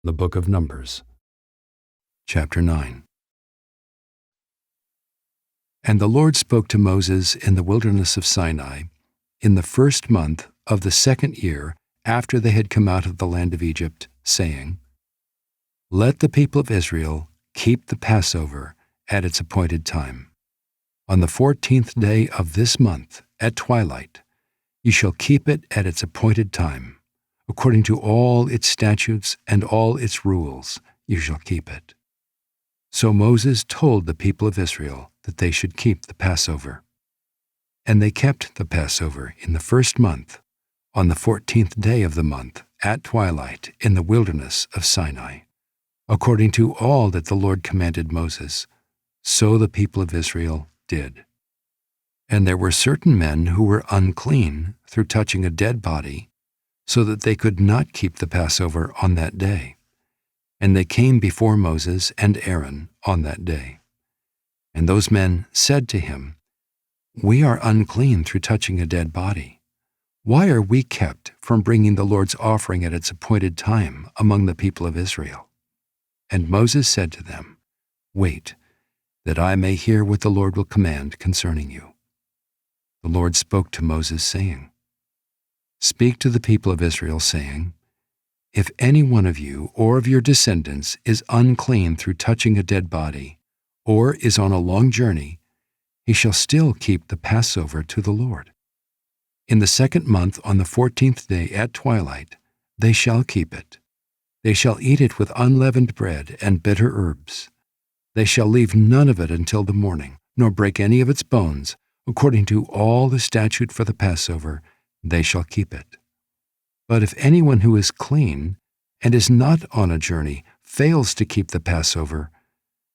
The Book of Numbers, Chapter 9. And the Lord spoke to Moses in the wilderness of Sinai, in the 1st month of the 2nd year after they had come out of the land of Egypt, saying, Let the people of Israel keep the Passover at its appointed time. On the 14th day of this month, at twilight, you shall keep it at its appointed time. According to all its statutes and all its rules, you shall keep it. So Moses told the people of Israel that they should keep the Passover. And they kept the Passover in the 1st month, on the 14th day of the month, at twilight, in the wilderness of Sinai. According to all that the Lord commanded Moses, so the people of Israel did. And there were certain men who were unclean through touching a dead body, so that they could not keep the Passover on that day. And they came before Moses and Aaron on that day. And those men said to him, We are unclean through touching a dead body. Why are we kept from bringing the Lord's offering at its appointed time among the people of Israel? And Moses said to them, Wait, that I may hear what the Lord will command concerning you. The Lord spoke to Moses, saying, Speak to the people of Israel, saying, If any one of you or of your descendants is unclean through touching a dead body, or is on a long journey, he shall still keep the Passover to the Lord. In the 2nd month on the 14th day at twilight, they shall keep it. They shall eat it with unleavened bread and bitter herbs. They shall leave none of it until the morning, nor break any of its bones. According to all the statute for the Passover, they shall keep it. But if anyone who is clean and is not on a journey fails to keep the Passover,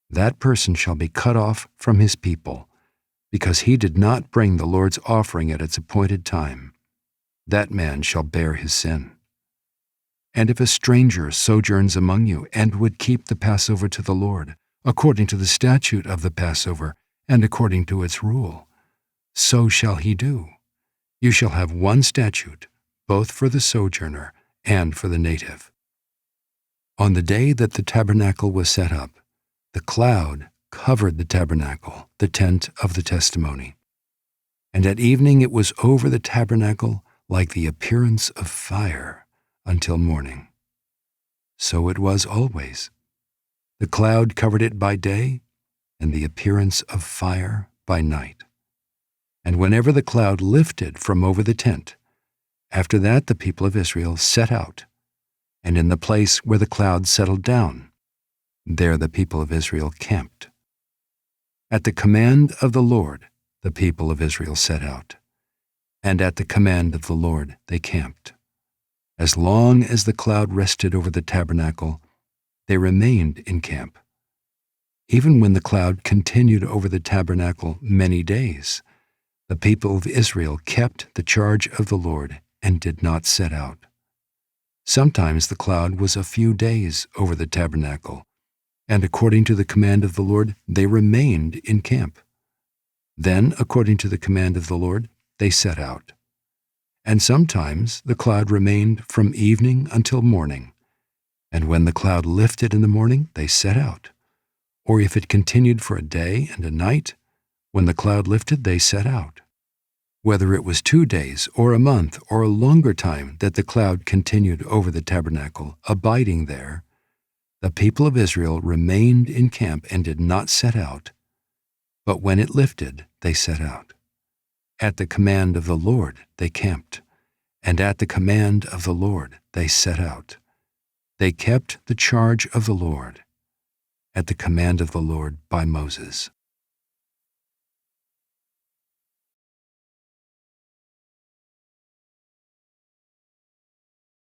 that person shall be cut off from his people, because he did not bring the Lord's offering at its appointed time. That man shall bear his sin. And if a stranger sojourns among you and would keep the Passover to the Lord, according to the statute of the Passover and according to its rule, so shall he do. You shall have one statute, both for the sojourner and for the native. On the day that the tabernacle was set up, the cloud covered the tabernacle, the tent of the testimony. And at evening it was over the tabernacle like the appearance of fire until morning. So it was always. The cloud covered it by day, and the appearance of fire by night. And whenever the cloud lifted from over the tent, after that the people of Israel set out, and in the place where the cloud settled down, there the people of Israel camped. At the command of the Lord, the people of Israel set out, and at the command of the Lord they camped. As long as the cloud rested over the tabernacle, they remained in camp. Even when the cloud continued over the tabernacle many days, the people of Israel kept the charge of the Lord and did not set out. Sometimes the cloud was a few days over the tabernacle, and according to the command of the Lord, they remained in camp. Then, according to the command of the Lord, they set out. And sometimes the cloud remained from evening until morning, and when the cloud lifted in the morning, they set out. Or if it continued for a day and a night, when the cloud lifted, they set out. Whether it was 2 days or a month or a longer time that the cloud continued over the tabernacle, abiding there, the people of Israel remained in camp and did not set out. But when it lifted, they set out. At the command of the Lord they camped, and at the command of the Lord they set out. They kept the charge of the Lord, at the command of the Lord by Moses.